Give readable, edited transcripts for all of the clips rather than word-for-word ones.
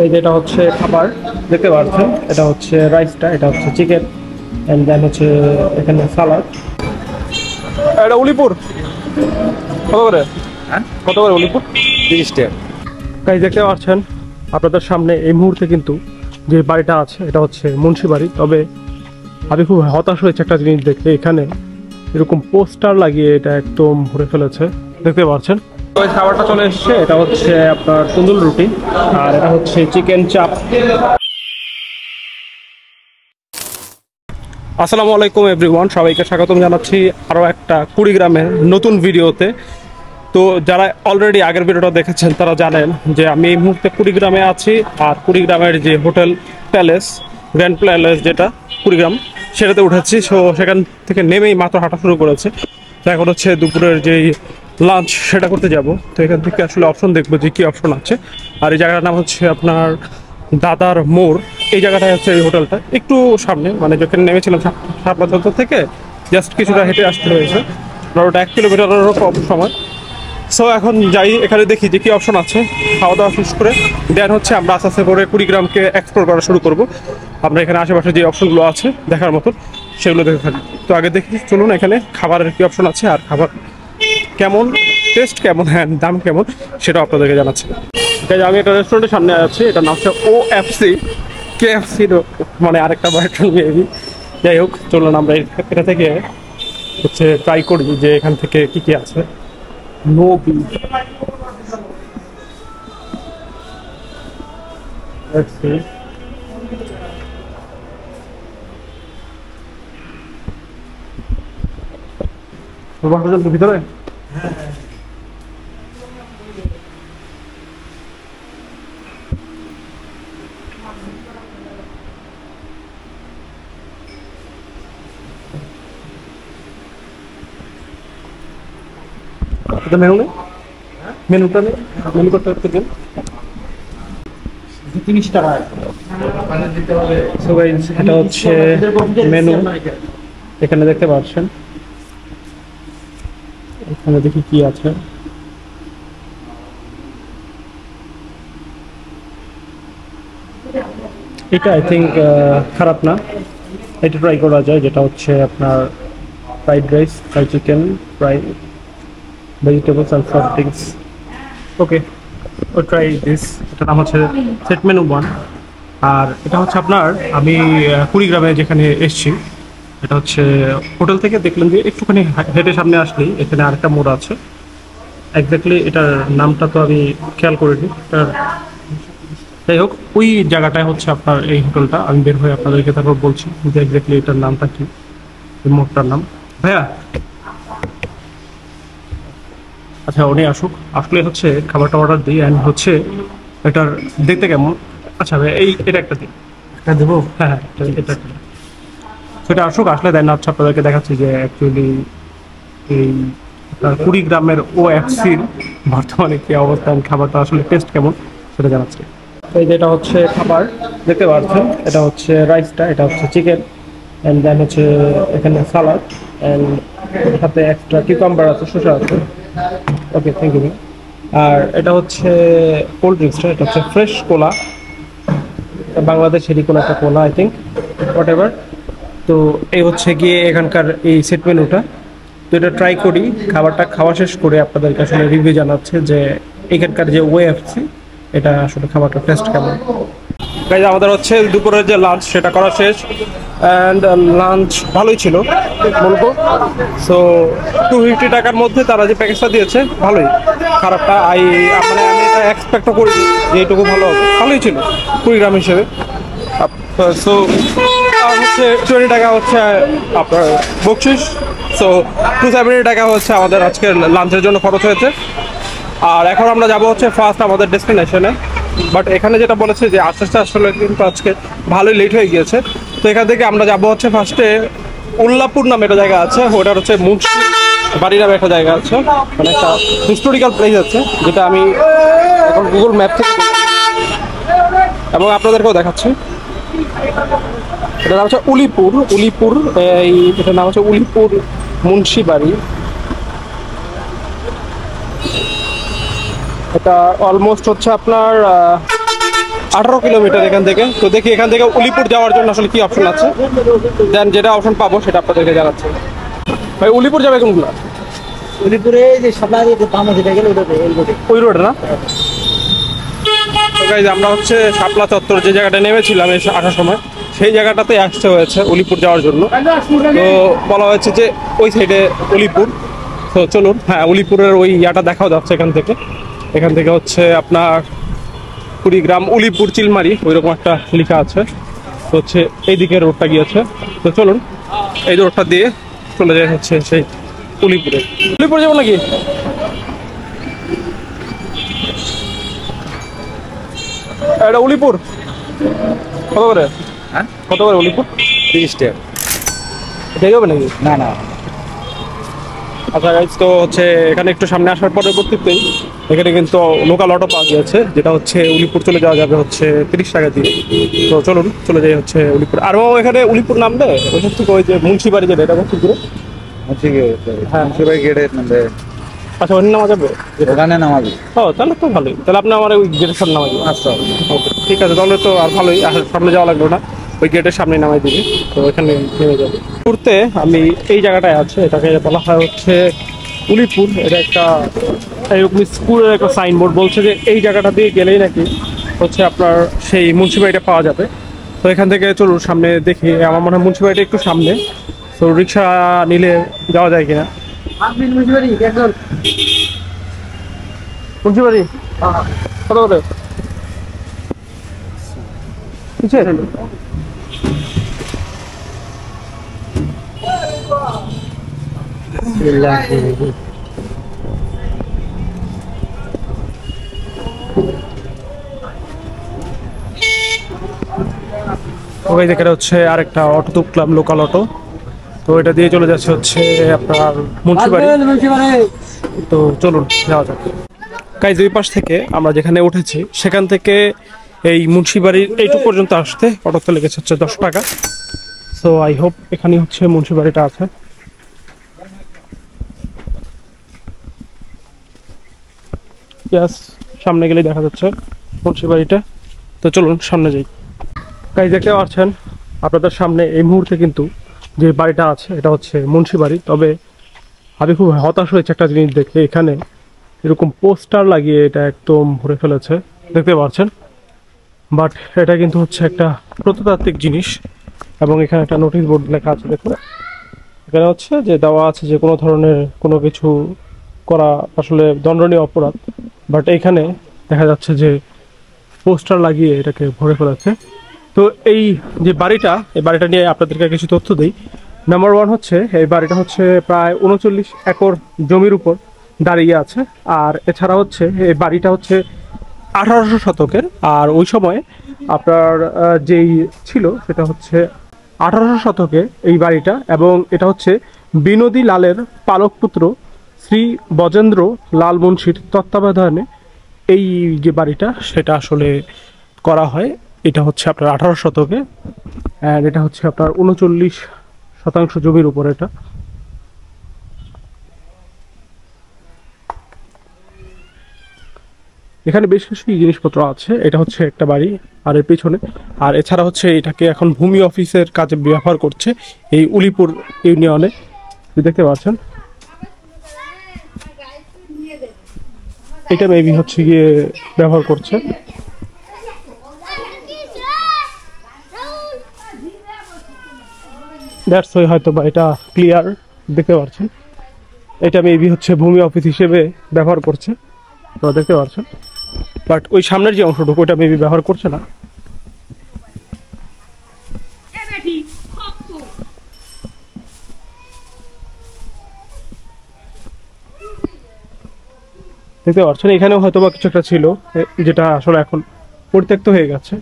এই যেটা হচ্ছে খাবার দেখতে পাচ্ছেন, এটা হচ্ছে রাইসটা, এটা হচ্ছে চিকেন এন্ড দেন হচ্ছে এখানে সালাদ। এটা উলিপুর কত করে? কত করে উলিপুর? 30 টাকা। গাইস দেখতে পাচ্ছেন আপনাদের সামনে এই মুহূর্তে কিন্তু যে বাড়িটা আছে এটা হচ্ছে মুন্সি বাড়ি। তবে আমি খুব হতাশ হয়েছে একটা জিনিস দেখতে, এখানে এরকম পোস্টার লাগিয়ে এটা একদম ভরে ফেলেছে দেখতে পাচ্ছেন। তো খাবারটা চলে এসছে, এটা হচ্ছে আপনার তন্দুর রুটি আর এটা হচ্ছে চিকেন চাপ। আসসালামু আলাইকুম এভরিওয়ান, সবাইকে স্বাগতম জানাচ্ছি আরও একটা কুড়িগ্রামের নতুন ভিডিওতে। তো যারা অলরেডি আগের ভিডিওটা দেখেছেন তারা জানেন যে আমি এই মুহূর্তে কুড়িগ্রামে আছি, আর কুড়িগ্রামের যে হোটেল প্যালেস, গ্র্যান্ড প্যালেস যেটা কুড়িগ্রাম, সেটাতে উঠেছি। সো সেখান থেকে নেমেই মাত্র হাঁটা শুরু করেছে। তো এখন হচ্ছে দুপুরের যেই লাঞ্চ সেটা করতে যাব। তো এখান থেকে আসলে অপশন দেখবো যে কী অপশন আছে। আর এই জায়গাটার নাম হচ্ছে আপনার দাদার মোড়। এই জায়গাটায় হচ্ছে এই হোটেলটা একটু সামনে, মানে যেখানে নেমেছিলাম শাপলা চত্বর থেকে জাস্ট কিছুটা হেঁটে আসতে হয়েছে, ওটা 1 কিলোমিটারেরও কম সময়। সো এখন যাই, এখানে দেখি যে কী অপশন আছে। খাওয়া দাওয়া শেষ করে দেন হচ্ছে আমরা আস্তে আস্তে করে কুড়িগ্রামকে এক্সপ্লোর করা শুরু করব। আমরা এখানে আশেপাশে যে অপশনগুলো আছে দেখার মতন সেগুলো দেখে থাকি। তো আগে দেখি, চলুন এখানে খাবারের কী অপশন আছে আর খাবার কেমন, টেস্ট কেমন, হ্যাঁ দাম কেমন, সেটাও আপনাদেরকে জানাচ্ছি। আমি একটা রেস্টুরেন্টের সামনে আছি, এটার নাম হচ্ছে OFC, KFC মানে আরেকটা ভার্সন মেবি। যাই হোক, চলুন আমরা এটা থেকে হচ্ছে ট্রাই করি যে এখান থেকে কী কী আছে। No beef, let's see. পর্যন্ত ভিতরে মেনু নেই, মেনুটা নেই, মেনু করতে হচ্ছে দিন 30 টাকা। সো গাইস, এটা হচ্ছে মেনু, এখানে দেখতে পাচ্ছেন। এখানে দেখি কি আছে। এটা আই থিঙ্ক খারাপ না, এটা ট্রাই করা যায়। যেটা হচ্ছে আপনার fried rice, fried chicken, fry vegetables and soft drinks. Okay, oh try this. এটার নাম হচ্ছে সেট মেনু 1। আর এটা হচ্ছে আপনার, আমি কুড়িগ্রামে যেখানে এসছি, এটা হচ্ছে হোটেল থেকে দেখলেন যে একটুখানি হেঁটে সামনে আসলেই এখানে আরেকটা মোড় আছে। এক্স্যাক্টলি এটার নামটা তো আমি খেয়াল করিনি। এটার যাই হোক, ওই জায়গাটায় হচ্ছে আপনার এই হোটেলটা। আমি বের হয়ে আপনাদেরকে তারপর বলছি যে এক্স্যাক্টলি এটার নামটা কি, এই মোড়টার নাম। ভাইয়া, আচ্ছা উনি আসুক, আসলে হচ্ছে খাবারটা অর্ডার দিই। অ্যান্ড হচ্ছে এটার দেখতে কেমন। আচ্ছা ভাই, এটা একটা দিন, একটা দেবো। হ্যাঁ হ্যাঁ, এটা সেটা আসুক, আসলে দেন হচ্ছে আপনাদেরকে দেখাচ্ছি যে অ্যাকচুয়ালি এই কুড়িগ্রামের OFCর বর্তমানে কী অবস্থান, খাবারটা আসলে টেস্ট কেমন সেটা জানাচ্ছি। এই যেটা হচ্ছে খাবার দেখতে পাচ্ছেন, এটা হচ্ছে রাইসটা, এটা হচ্ছে চিকেন অ্যান্ড দেন হচ্ছে এখানে সালাদ অ্যান্ড সাথে এক্সট্রা কিউকাম্বার আছে, শসা আছে। ওকে, থ্যাংক ইউ। আর এটা হচ্ছে কোল্ড ড্রিঙ্কসটা, এটা হচ্ছে ফ্রেশ কোলা, বাংলাদেশেরই কোনো একটা কোলা আই থিঙ্ক, হোয়াট এভার। তো এই হচ্ছে গিয়ে এখানকার এই সেট মেনুটা। তো এটা ট্রাই করি, খাবারটা খাওয়া শেষ করে আপনাদেরকে আসলে রিভিউ জানাচ্ছে যে এখানকার যে OFC এটা আসলে খাবারটা টেস্ট কেমন। গাইজ, আমাদের হচ্ছে দুপুরের যে লাঞ্চ সেটা করা শেষ অ্যান্ড লাঞ্চ ভালোই ছিল বলবো। সো 250 টাকার মধ্যে তারা যে প্যাকেজটা দিয়েছে ভালোই, খারাপটা মানে আমি এটা এক্সপেক্টও করিনি যে এইটুকু ভালো হবে। ভালোই ছিল কুড়িগ্রাম হিসেবে। সো হচ্ছে 20 টাকা হচ্ছে আপনার বকশিস। সো 270 টাকা হচ্ছে আমাদের আজকের লাঞ্চের জন্য খরচ হয়েছে। আর এখন আমরা যাব হচ্ছে ফার্স্ট আমাদের ডেস্টিনেশনে। বাট এখানে যেটা বলেছে যে আস্তে আস্তে আসলে কিন্তু আজকে ভালোই লেট হয়ে গিয়েছে। তো এখান থেকে আমরা যাব হচ্ছে ফার্স্টে উল্লাপুর নামে একটা জায়গা আছে, ওটার হচ্ছে মুন্সি বাড়ি নামে একটা জায়গা আছে, মানে একটা হিস্টোরিক্যাল প্লেস আছে যেটা আমি এখন গুগল ম্যাপ থেকে এবং আপনাদেরকেও দেখাচ্ছি। এটার নাম হচ্ছে উলিপুর। এটার নাম হচ্ছে উলিপুর মুন্সি বাড়ি। এটা অলমোস্ট হচ্ছে আপনার 18 কিলোমিটার এখান থেকে। তো দেখি এখান থেকে উলিপুর যাওয়ার জন্য আসলে কি অপশন আছে, দেন যেটা অপশন পাবো সেটা আপনাদেরকে জানাচ্ছি। ভাই উলিপুর যাবে কোনগুলো? উলিপুরে যে সাপ্লাই যেটা গেলে ওই রোডে না? তো গাইজ আমরা হচ্ছে শাপলা চত্বর যে জায়গাটা নেমেছিলাম এসে আসার সময়, সেই জায়গাটাতে আসতে হয়েছে উলিপুর যাওয়ার জন্য। তো বলা হয়েছে যে ওই সাইডে উলিপুর। তো চলুন, হ্যাঁ উলিপুরের ওই ইয়াটা দেখাও যাচ্ছে এখান থেকে হচ্ছে আপনার কুড়িগ্রাম উলিপুর চিলমারি ওইরকম একটা লেখা আছে। তো হচ্ছে এইদিকে রোডটা গিয়েছে। তো চলুন এই রোডটা দিয়ে চলে যায় হচ্ছে সেই উলিপুর যাবো নাকি? এটা উলিপুর কত করে? হ্যাঁ কত করে উলিপুর? 30 টাকা। এটাই হবে নাকি? না না, আচ্ছা গাইজ, তো হচ্ছে এখানে একটু সামনে আসার পরবর্তীতেই এখানে কিন্তু লোকাল অটো পাওয়া গিয়েছে, যেটা হচ্ছে উলিপুর চলে যাওয়া যাবে হচ্ছে 30 টাকা দিয়ে। তো চলুন চলে যাই হচ্ছে উলিপুর। আরও এখানে উলিপুর নামবে ওইখান থেকে ওই যে মুন্সিবাড়ি যাবে, এটা কত দূরে? হ্যাঁ মুন্সিবাড়ি গেটের নামবে। আচ্ছা ওখানে নামা যাবে? ওখানে নামাবি। ও তাহলে তো ভালোই, তাহলে আপনি আমার ওই গেটের সামনে নামাই দিবেন। আচ্ছা ওকে ঠিক আছে, তাহলে তো আর ভালোই, আর সামনে যাওয়া লাগলো না, ওই গেটের সামনে নামাই দিবি। তো ওইখানে নেমে যাবে। ঘুরতে আমি এই জায়গাটায় আছে, এটাকে বলা হয় হচ্ছে উলিপুর। এটা একটা এরকম স্কুলের একটা সাইনবোর্ড বলছে যে এই জায়গাটা দিয়ে গেলেই নাকি হচ্ছে আপনার সেই মুন্সিবাড়িটা পাওয়া যাবে। তো এখান থেকে চলুন সামনে দেখি, আমার মনে হয় মুন্সিবাড়িটা একটু সামনে। তো রিক্সা নিলে যাওয়া যায় কিনা। মুন্সিবাড়ি কত করে? ওই যেখানে হচ্ছে আরেকটা অটো তুললাম, লোকাল অটো। তো এটা দিয়ে চলে যাচ্ছে হচ্ছে আপনার মুন্সিবাড়ি। তো চলুন যাওয়া যাক। গাইজ ওই পাশ থেকে আমরা যেখানে উঠেছি সেখান থেকে এই মুন্সিবাড়ির এইটুকু পর্যন্ত আসতে অটোতে লেগেছে হচ্ছে 10 টাকা। সো আই হোপ এখানে হচ্ছে মুন্সিবাড়িটা আছে। ইয়াস, সামনে গেলে দেখা যাচ্ছে মুন্সিবাড়িটা। তো চলুন সামনে যাই। গাইজ দেখতে পাচ্ছেন আপনাদের সামনে এই মুহূর্তে কিন্তু যে বাড়িটা আছে এটা হচ্ছে মুন্সিবাড়ি। তবে আমি খুব হতাশ হয়েছে একটা জিনিস দেখে, এখানে এরকম পোস্টার লাগিয়ে এটা একদম ভরে ফেলেছে, দেখতে পাচ্ছেন। বাট এটা কিন্তু হচ্ছে একটা প্রত্নতাত্ত্বিক জিনিস, এবং এখানে একটা নোটিশ বোর্ড লেখা আছে দেখুন। এখানে হচ্ছে যে দেওয়া আছে যে কোনো ধরনের কোনো কিছু করা আসলে দণ্ডনীয় অপরাধ। বাট এখানে দেখা যাচ্ছে যে পোস্টার লাগিয়ে এটাকে ভরে ফেলেছে। তো এই যে বাড়িটা, এই বাড়িটা নিয়ে আপনাদেরকে কিছু তথ্য দিই। নাম্বার 1 হচ্ছে এই বাড়িটা হচ্ছে প্রায় 39 একর জমির উপর দাঁড়িয়ে আছে। আর এছাড়া হচ্ছে এই বাড়িটা হচ্ছে 1800 শতকের। আর ওই সময় আপনার যেই ছিল সেটা হচ্ছে 1800 শতকে এই বাড়িটা, এবং এটা হচ্ছে বিনোদী লালের পালক পুত্র শ্রী বজেন্দ্র লাল মুন্সির তত্ত্বাবধানে এই যে বাড়িটা সেটা আসলে করা হয়। এটা হচ্ছে আপনার 18 শতকে, অ্যান্ড এটা হচ্ছে আপনার 39% জমির উপর এটা। এখানে বেশ কিছু জিনিসপত্র আছে। এটা হচ্ছে একটা বাড়ি আর এর পেছনে, আর এছাড়া হচ্ছে এটাকে এখন ভূমি অফিসের কাজে ব্যবহার করছে এই উলিপুর ইউনিয়নে, দেখতে পাচ্ছেন। এটা মেবি হচ্ছে গিয়ে ব্যবহার করছে। দ্যাটস ওয়াই হয়তো বা এটা ক্লিয়ার দেখতে পাচ্ছেন। এটা মেবি হচ্ছে ভূমি অফিস হিসেবে ব্যবহার করছে, তো দেখতে পাচ্ছেন। বাট ওই সামনের যে অংশটুকু ওটা মেবি ব্যবহার করছে না। দেখতে পাচ্ছেন এখানেও হয়তো বা কিছু একটা ছিল যেটা আসলে এখন পরিত্যক্ত হয়ে গেছে।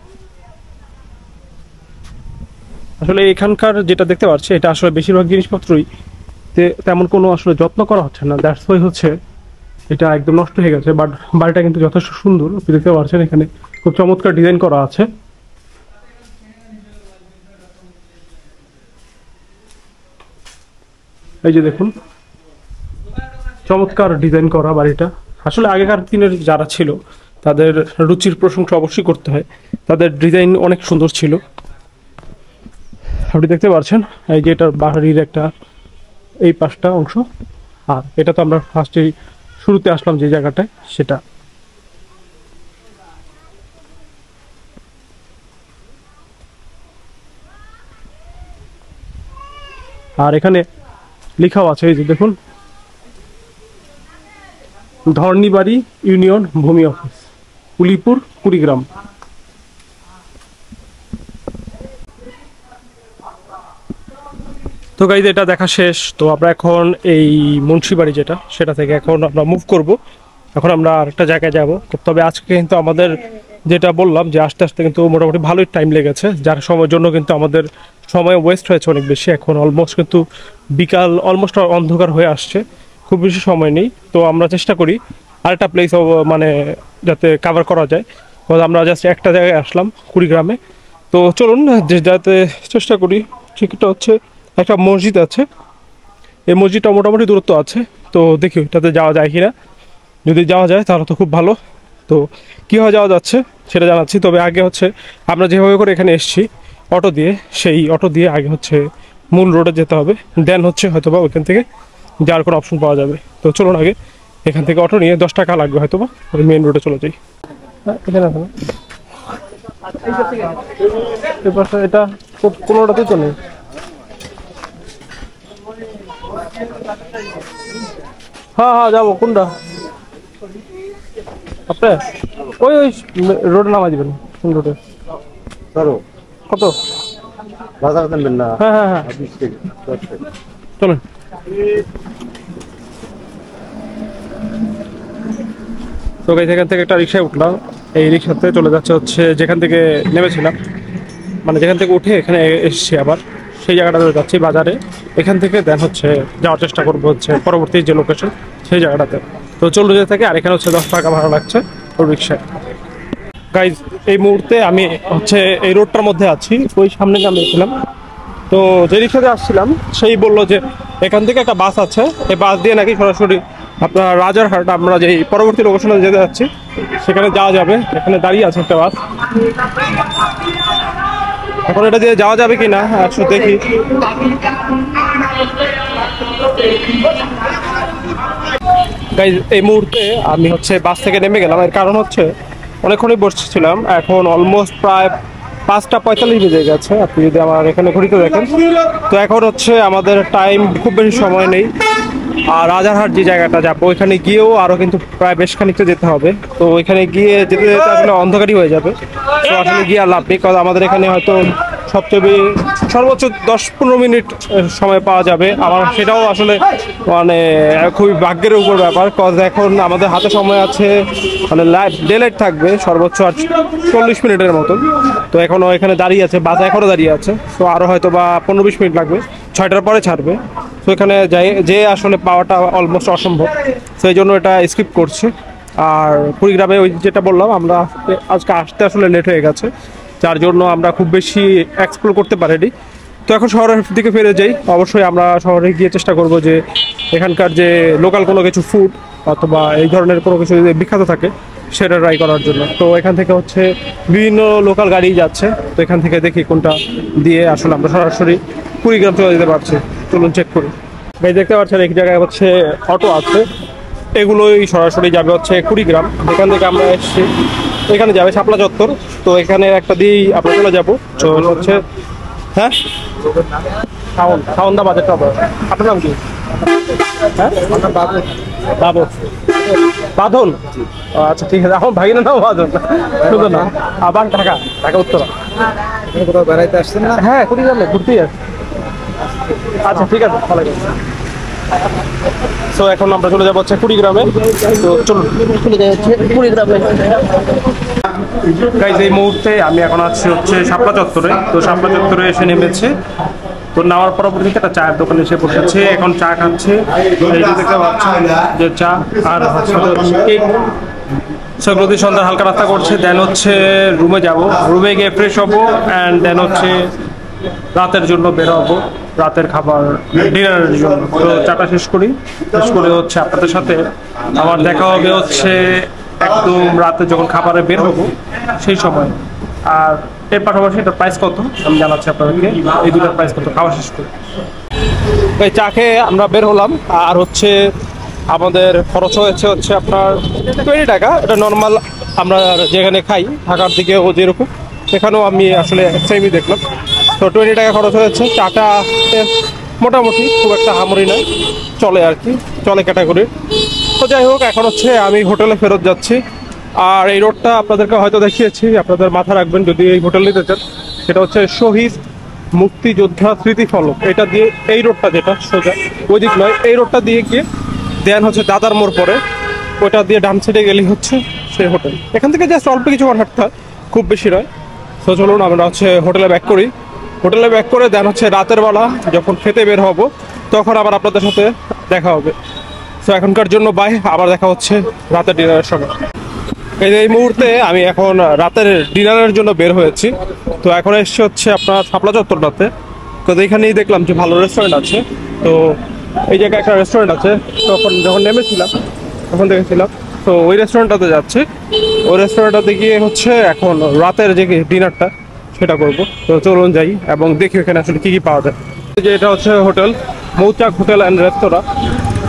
আসলে এখানকার যেটা দেখতে পাচ্ছি এটা আসলে বেশিরভাগ জিনিসপত্রই তেমন কোনো আসলে যত্ন করা হচ্ছে না। দ্যাটস ওয়াই হচ্ছে এটা একদম নষ্ট হয়ে গেছে। বাট বাড়িটা কিন্তু যথেষ্ট সুন্দর, আপনি দেখতে পাচ্ছেন এখানে খুব চমৎকার ডিজাইন করা আছে। এই যে দেখুন চমৎকার ডিজাইন করা বাড়িটা। আসলে আগেকার দিনের যারা ছিল তাদের রুচির প্রশংসা অবশ্যই করতে হয়। তাদের ডিজাইন অনেক সুন্দর ছিল, আপনি দেখতে পাচ্ছেন। এই যে এটার বাড়ির একটা এই পাশটা অংশ, আর এটা তো আমরা ফার্স্টেই শুরুতে আসলাম যে জায়গাটায়, সেটা। আর এখানে লেখাও আছে, এই যে দেখুন, ধরনীবাড়ি ইউনিয়ন ভূমি অফিস, উলিপুর, কুড়িগ্রাম। তো গাইজ এটা দেখা শেষ। তো আমরা এখন এই মুন্সিবাড়ি যেটা, সেটা থেকে এখন আমরা মুভ করব। এখন আমরা আরেকটা জায়গায় যাব। তবে আজকে কিন্তু আমাদের যেটা বললাম যে আস্তে আস্তে কিন্তু মোটামুটি ভালোই টাইম লেগেছে, যার সময়ের জন্য কিন্তু আমাদের সময় ওয়েস্ট হয়েছে অনেক বেশি। এখন অলমোস্ট কিন্তু বিকাল, অলমোস্ট অন্ধকার হয়ে আসছে, খুব বেশি সময় নেই। তো আমরা চেষ্টা করি আরেকটা প্লেস মানে যাতে কাভার করা যায়, কারণ আমরা জাস্ট একটা জায়গায় আসলাম কুড়িগ্রামে। তো চলুন যে যাতে চেষ্টা করি। সেটা হচ্ছে একটা মসজিদ আছে, এই মসজিদটা মোটামুটি দূরত্ব আছে, তো দেখি ওইটাতে যাওয়া যায় কিনা। যদি যাওয়া যায় তাহলে তো খুব ভালো। তো কীভাবে যাওয়া যাচ্ছে সেটা জানাচ্ছি। তবে আগে হচ্ছে আমরা যেভাবে করে এখানে এসেছি অটো দিয়ে, সেই অটো দিয়ে আগে হচ্ছে মূল রোডে যেতে হবে, দেন হচ্ছে হয়তোবা ওইখান থেকে যাওয়ার কোনো অপশন পাওয়া যাবে। তো চলুন আগে এখান থেকে অটো নিয়ে 10 টাকা লাগবে হয়তোবা, ওই মেন রোডে চলে যাই। এখানে আছে না, এটা কোনোটাতেই তো নেই। হ্যাঁ হ্যাঁ যাবো, কোনটা আপনি? ওই ওই রোডে নামাই দিবেন, কোন রোডে? কত? হ্যাঁ হ্যাঁ হ্যাঁ চলেন। তো এখান থেকে একটা রিক্সায় উঠলাম, এই রিক্সাতে চলে যাচ্ছে হচ্ছে যেখান থেকে নেমেছিলাম, মানে যেখান থেকে উঠে এখানে এসেছি আবার সেই জায়গাটাতে যাচ্ছি বাজারে। এখান থেকে দেন হচ্ছে যাওয়ার চেষ্টা করবো হচ্ছে পরবর্তী যে লোকেশন সেই জায়গাটাতে। তো চলে যেতে থাকে, আর এখানে হচ্ছে 10 টাকা ভাড়া লাগছে ওই রিক্সায়। গাইজ এই মুহূর্তে আমি হচ্ছে এই রোডটার মধ্যে আছি, ওই সামনে নামিয়েছিলাম। তো যে রিক্সাতে আসছিলাম সেই বললো যে এখান থেকে একটা বাস আছে, এই বাস দিয়ে নাকি সরাসরি আপনার রাজারহাট, আমরা যে পরবর্তী লোকেশনে যেতে যাচ্ছি সেখানে যাওয়া যাবে। এখানে দাঁড়িয়ে আছে একটা বাস, এখন এটা দিয়ে যাওয়া যাবে কিনা একটু দেখি। গাইজ এই মুহূর্তে আমি হচ্ছে বাস থেকে নেমে গেলাম, এর কারণ হচ্ছে অনেকক্ষণই বসছিলাম, এখন অলমোস্ট প্রায় 5:45 বেজে গেছে। আপনি যদি আমার এখানে ঘড়িতে দেখেন, তো এখন হচ্ছে আমাদের টাইম, খুব বেশি সময় নেই। আর রাজারহাট যে জায়গাটা যাবো ওইখানে গিয়েও আরও কিন্তু প্রায় বেশ খানিকটা যেতে হবে। তো ওইখানে গিয়ে যেতে যেতে আসলে অন্ধকারই হয়ে যাবে, তো আসলে গিয়ে আর লাভ নেই। কারণ আমাদের এখানে হয়তো সবচেয়ে সর্বোচ্চ 10-15 মিনিট সময় পাওয়া যাবে, আমার সেটাও আসলে মানে খুবই ভাগ্যের উপর ব্যাপার। কজ এখন আমাদের হাতে সময় আছে, মানে ডেলাইট থাকবে সর্বোচ্চ আর 40 মিনিটের মতন। তো এখনও এখানে দাঁড়িয়ে আছে, বাস এখনও দাঁড়িয়ে আছে, তো আরও হয়তো বা 15-20 মিনিট লাগবে, 6টার পরে ছাড়বে। তো এখানে যে আসলে পাওয়াটা অলমোস্ট অসম্ভব, সেই জন্য এটা স্কিপ করছে। আর কুড়িগ্রামে ওই যেটা বললাম, আমরা আজকে আসতে আসলে লেট হয়ে গেছে, যার জন্য আমরা খুব বেশি এক্সপ্লোর করতে পারিনি। তো এখন শহরের দিকে ফিরে যাই। অবশ্যই আমরা শহরে গিয়ে চেষ্টা করব যে এখানকার যে লোকাল কোনো কিছু ফুড অথবা এই ধরনের কোনো কিছু যদি বিখ্যাত থাকে সেটা ট্রাই করার জন্য। তো এখান থেকে হচ্ছে বিভিন্ন লোকাল গাড়ি যাচ্ছে, তো এখান থেকে দেখি কোনটা দিয়ে আসলে আমরা সরাসরি কুড়িগ্রাম চলে যেতে পারছি। চলুন চেক করি। ভাই দেখতে পাচ্ছেন এক জায়গায় হচ্ছে অটো আছে, এগুলোই সরাসরি যাবে হচ্ছে কুড়িগ্রাম। এখান থেকে আমরা এসেছি, এখানে যাবে শাপলা চত্বর। তো এখানে একটা দিয়েই আমরা চলে যাবো। তো হচ্ছে হ্যাঁ খাওয়ান দা বাজারটা হবে। আপনার নাম কি? হ্যাঁ বাবু বাঁধন, আচ্ছা ঠিক আছে। এখন ভাগিনা নাম বাঁধন, শুধু না আবার ঢাকা উত্তরা। কোথাও বেড়াইতে আসছেন না? হ্যাঁ কুড়িগ্রামে ঘুরতেই আছে। আচ্ছা ঠিক আছে, ভালো লাগবে। তো এখন আমরা চলে যাবো হচ্ছে কুড়িগ্রামে। তো চলুন চলে যাই হচ্ছে কুড়িগ্রামে। গাইজ এই মুহূর্তে আমি এখন আছি হচ্ছে শাপলা চত্বরে। তো শাপলা চত্বরে এসে নেমেছে, তো নামার পরবর্তীতে একটা চায়ের দোকানে এসে বসেছে, এখন চা খাচ্ছে। দেখতে পাচ্ছেন যে চা আর কেক, সেগুলো দিয়ে সন্ধ্যা হালকা নাস্তা করছে। দেন হচ্ছে রুমে যাব, রুমে গিয়ে ফ্রেশ হবো, অ্যান্ড দেন হচ্ছে রাতের জন্য বের হবো, রাতের খাবার ডিনারের জন্য। তো চাটা শেষ করে হচ্ছে আপনাদের সাথে আমার দেখা হবে হচ্ছে একদম রাতে যখন খাবারে বের হবো সেই সময়। আর এর পাশাপাশি এটার প্রাইস কত আমি জানাচ্ছি আপনাদেরকে, এই দুটার প্রাইস কত খাওয়া শেষ করে। এই চা খেয়ে আমরা বের হলাম, আর হচ্ছে আমাদের খরচ হচ্ছে আপনার 20 টাকা। এটা নর্মাল আমরা যেখানে খাই ঢাকার দিকে ও যেরকম, সেখানেও আমি আসলে সেমই দেখলাম। তো 20 টাকা খরচ হয়েছে। চাটা মোটামুটি খুব একটা হামরি না, চলে আর কি, চলে ক্যাটাগরি। তো যাই হোক, এখন হচ্ছে আমি হোটেলে ফেরত যাচ্ছি। আর এই রোডটা আপনাদেরকে হয়তো দেখিয়েছি, আপনাদের মাথা রাখবেন যদি এই হোটেল নিতে চান। সেটা হচ্ছে শহীদ মুক্তিযোদ্ধা স্মৃতিফলক। এটা দিয়ে এই রোডটা যেটা সোজা, ওই দিক নয়, এই রোডটা দিয়ে গিয়ে দেন হচ্ছে দাদার মোড় পরে, ওইটা দিয়ে ডান সাইডে গেলেই হচ্ছে সেই হোটেল। এখান থেকে জাস্ট অল্প কিছু হাঁটতে হয়, খুব বেশি নয়। তো চলুন আমরা হচ্ছে হোটেলে ব্যাক করি। হোটেলে ব্যাক করে দেন হচ্ছে রাতের বেলা যখন খেতে বের হব তখন আবার আপনাদের সাথে দেখা হবে। তো এখনকার জন্য বাই, আবার দেখা হচ্ছে রাতের ডিনারের সময়। এই মুহূর্তে আমি এখন রাতের ডিনারের জন্য বের হয়েছি। তো এখন এসছে হচ্ছে আপনার শাপলা চত্বরটাতে। তো এইখানেই দেখলাম যে ভালো রেস্টুরেন্ট আছে। তো এই জায়গায় একটা রেস্টুরেন্ট আছে, তখন যখন নেমেছিলাম তখন দেখেছিলাম। তো ওই রেস্টুরেন্টটাতে যাচ্ছি। ওই রেস্টুরেন্টটাতে গিয়ে হচ্ছে এখন রাতের যে ডিনারটা সেটা করব। তো চলুন যাই এবং দেখি এখানে আসলে কী কী পাওয়া যায়। যে এটা হচ্ছে হোটেল মৌচাক হোটেল অ্যান্ড রেস্তোরাঁ।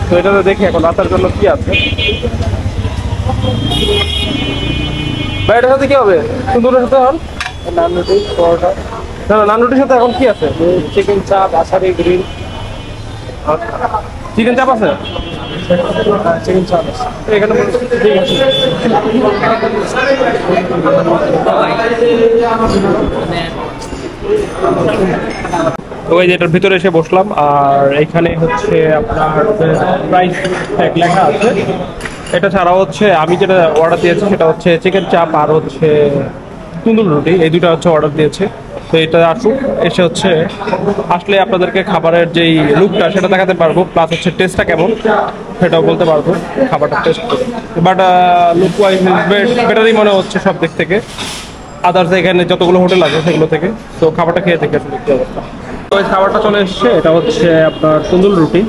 তো এটাতে দেখি এখন রাতের জন্য কি আছে। ভাই এটার সাথে কি হবে? সুন্দরের সাথে এখন নান রুটি, পরোটা। না না, নান রুটির সাথে এখন কি আছে? চিকেন চাপ, আসারি গ্রিল। চিকেন চাপ আছে? চিকেন চাপ আছে এখানে। ঠিক আছে, ওই যে এটার ভিতরে এসে বসলাম। আর এখানে হচ্ছে আপনার প্রাইস ট্যাগ লেখা আছে। এটা ছাড়াও হচ্ছে আমি যেটা অর্ডার দিয়েছি সেটা হচ্ছে চিকেন চাপ আর হচ্ছে তন্দুর রুটি, এই দুটো হচ্ছে অর্ডার দিয়েছে। তো এটা আসুক, এসে হচ্ছে আসলে আপনাদেরকে খাবারের যেই লুকটা সেটা দেখাতে পারবো, প্লাস হচ্ছে টেস্টটা কেমন সেটাও বলতে পারবো খাবারটা টেস্ট করে। বাট লুক ওয়াইজ বেটারই মনে হচ্ছে সব দিক থেকে, আদার্স এখানে যতগুলো হোটেল আছে সেগুলো থেকে। তো খাবারটা খেয়ে দেখে আসলে কী অবস্থা। তো এই খাবারটা চলে এসছে, এটা হচ্ছে আপনার তন্দুর রুটি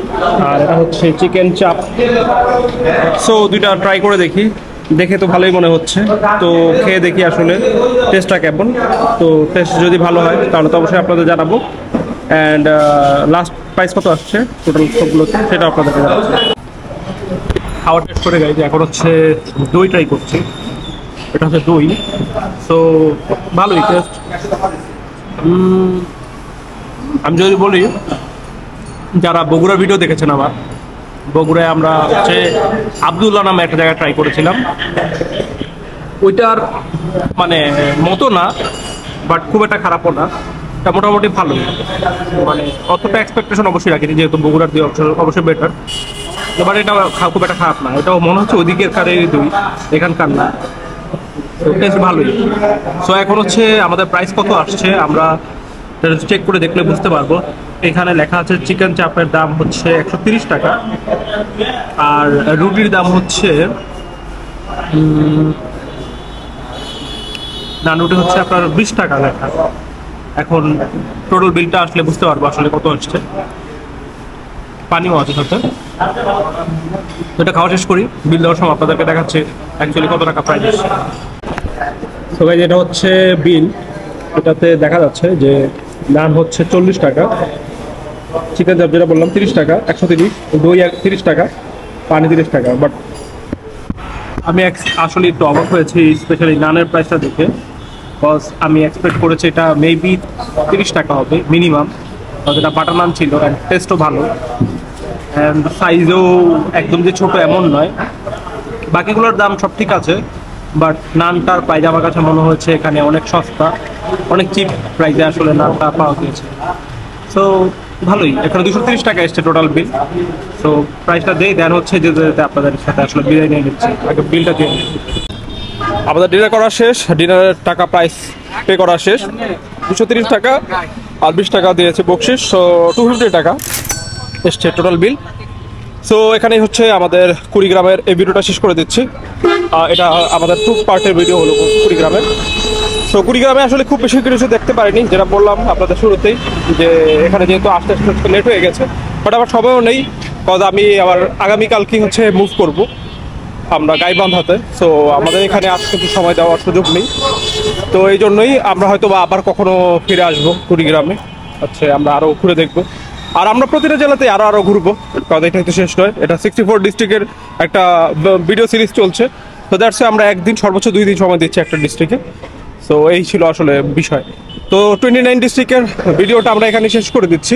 আর এটা হচ্ছে চিকেন চাপ। সো দুইটা ট্রাই করে দেখি, দেখে তো ভালোই মনে হচ্ছে। তো খেয়ে দেখি আসলে টেস্টটা কেমন। তো টেস্ট যদি ভালো হয় তাহলে তো অবশ্যই আপনাদের জানাবো। অ্যান্ড লাস্ট প্রাইস কত আসছে টোটাল সবগুলোতে সেটা আপনাদেরকে জানাচ্ছি। খাওয়ার টেস্ট করে গাইছি, এখন হচ্ছে দই ট্রাই করছি। এটা হচ্ছে দই। সো ভালোই টেস্ট। আমি যদি বলি, যারা বগুড়া ভিডিও দেখেছেন আমার, বগুড়ায় আমরা হচ্ছে আবদুল্লাহ নামে একটা জায়গায় ট্রাই করেছিলাম। ওইটার মানে মতো না, বাট খুব একটা খারাপও না, এটা মোটামুটি ভালো। মানে অতটা এক্সপেকটেশন অবশ্যই রাখিনি, যেহেতু বগুড়ার দিয়ে অবশ্যই বেটার। বাট এটা খুব একটা খারাপ না, এটাও মনে হচ্ছে ওদিকের কারেরই দই, এখানকার না। টেস্ট ভালোই। সো এখন হচ্ছে আমাদের প্রাইস কত আসছে আমরা চেক করে দেখলে বুঝতে পারবো। এখানে লেখা আছে চিকেন চাপের দাম হচ্ছে 130 টাকা, আর রুটির দাম হচ্ছে নান রুটি হচ্ছে আপনার 20 টাকা লেখা। এখন টোটাল বিলটা আসলে বুঝতে পারবো আসলে কত আসছে। পানিও আছে সাথে। তো এটা খাওয়া শেষ করি, বিল দেওয়ার সময় আপনাদেরকে দেখাচ্ছে অ্যাকচুয়ালি কত টাকা প্রাইস আসছে। তো গাইস এটা হচ্ছে বিল, এটাতে দেখা যাচ্ছে যে নান হচ্ছে 40 টাকা, চিকেন চাপ যেটা বললাম 30 টাকা, 130, দই 30 টাকা, পানি 30 টাকা। বাট আমি আসলে একটু অবাক হয়েছি স্পেশালি নানের প্রাইসটা দেখে, বিকজ আমি এক্সপেক্ট করেছি এটা মেবি 30 টাকা হবে মিনিমাম। যেটা বাটার নান ছিল অ্যান্ড টেস্টও ভালো, অ্যান্ড সাইজও একদম যে ছোটো এমন নয়। বাকিগুলোর দাম সব ঠিক আছে, বাট নানটার প্রাইস আমার কাছে মনে হয়েছে এখানে অনেক সস্তা, অনেক চিপ প্রাইসে আসলে নানটা পাওয়া গিয়েছে। সো ভালোই, এখানে 230 টাকা এসছে টোটাল বিল। সো প্রাইসটা দিয়ে দেন হচ্ছে যে আপনাদের সাথে আসলে বিরিয়ানি নিয়ে নিচ্ছি, আগে বিলটা দিয়ে নিচ্ছি। আমাদের ডিনার করা শেষ, ডিনারের টাকা প্রাইস পে করা শেষ, 230 টাকা আর 20 টাকা দিয়েছে বকশিস। সো 250 টাকা এসছে টোটাল বিল। সো এখানেই হচ্ছে আমাদের কুড়িগ্রামের এই ভিডিওটা শেষ করে দিচ্ছি। এটা আমাদের 2 পার্টের ভিডিও হলো কুড়িগ্রামের। সো কুড়িগ্রামে আসলে খুব বেশি কিছু দেখতে পারিনি, যেটা বললাম আপনাদের শুরুতেই, যে এখানে যেহেতু আসতে আসতে লেট হয়ে গেছে। বাট আমার সময়ও নেই, কজ আমি আবার আগামীকালকে হচ্ছে মুভ করব। আমরা গাইবান্ধাতে। সো আমাদের এখানে আজ কিন্তু সময় দেওয়ার সুযোগ নেই, তো এই জন্যই আমরা হয়তো বা আবার কখনো ফিরে আসবো কুড়িগ্রামে। আচ্ছা, আমরা আরও ঘুরে দেখবো, আর আমরা প্রতিটা জেলাতে আরও ঘুরবো, কারণ এটা তো শেষ নয়। এটা 64 ডিস্ট্রিক্টের একটা ভিডিও সিরিজ চলছে, তো দ্যাটস আমরা একদিন সর্বোচ্চ 2 দিন সময় দিচ্ছি একটা ডিস্ট্রিক্টে। সো এই ছিল আসলে বিষয়। তো 29 ডিস্ট্রিক্টের ভিডিওটা আমরা এখানে শেষ করে দিচ্ছি।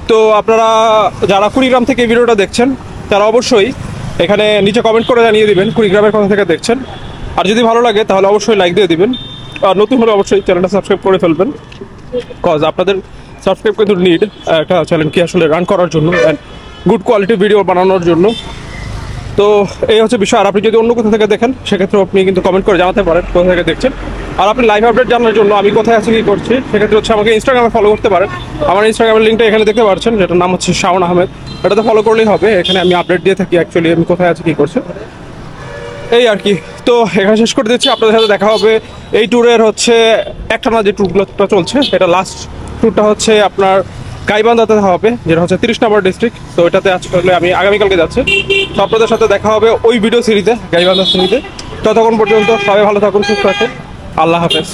তো আপনারা যারা কুড়িগ্রাম থেকে এই ভিডিওটা দেখছেন তারা অবশ্যই এখানে নিচে কমেন্ট করে জানিয়ে দিবেন কুড়িগ্রামের কোথা থেকে দেখছেন। আর যদি ভালো লাগে তাহলে অবশ্যই লাইক দিয়ে দিবেন, আর নতুন হলে অবশ্যই চ্যানেলটা সাবস্ক্রাইব করে ফেলবেন, কজ আপনাদের সাবস্ক্রাইব কিন্তু নিড একটা চ্যানেলকে আসলে রান করার জন্য অ্যান্ড গুড কোয়ালিটি ভিডিও বানানোর জন্য। তো এই হচ্ছে বিষয়। আর আপনি যদি অন্য কোথা থেকে দেখেন সেক্ষেত্রে আপনি কিন্তু কমেন্ট করে জানাতে পারেন কোথা থেকে দেখছেন। আর আপনি লাইভ আপডেট জানার জন্য আমি কোথায় আছি কী করছি সেক্ষেত্রে হচ্ছে আমাকে ইনস্টাগ্রামে ফলো করতে পারেন। আমার ইনস্টাগ্রামের লিঙ্কটা এখানে দেখতে পাচ্ছেন, যেটার নাম হচ্ছে শাওন আহমেদ। এটাতে ফলো করলেই হবে, এখানে আমি আপডেট দিয়ে থাকি অ্যাকচুয়ালি আমি কোথায় আছি কী করছি, এই আর কি। তো এখানে শেষ করে দিচ্ছি, আপনাদের সাথে দেখা হবে এই ট্যুরের হচ্ছে একটানা যে ট্যুরগুলোটা চলছে, এটা লাস্ট ট্যুরটা হচ্ছে আপনার গাইবান্ধাতে হবে, যেটা হচ্ছে 30 নম্বর ডিস্ট্রিক্ট। তো এটাতে আজকে আমি আগামীকালকে যাচ্ছি। তো আপনাদের সাথে দেখা হবে ওই ভিডিও সিরিজে, গাইবান্ধা সিরিজে। ততক্ষণ পর্যন্ত সবাই ভালো থাকুন, সুস্থ থাকুন, আল্লাহ হাফেজ।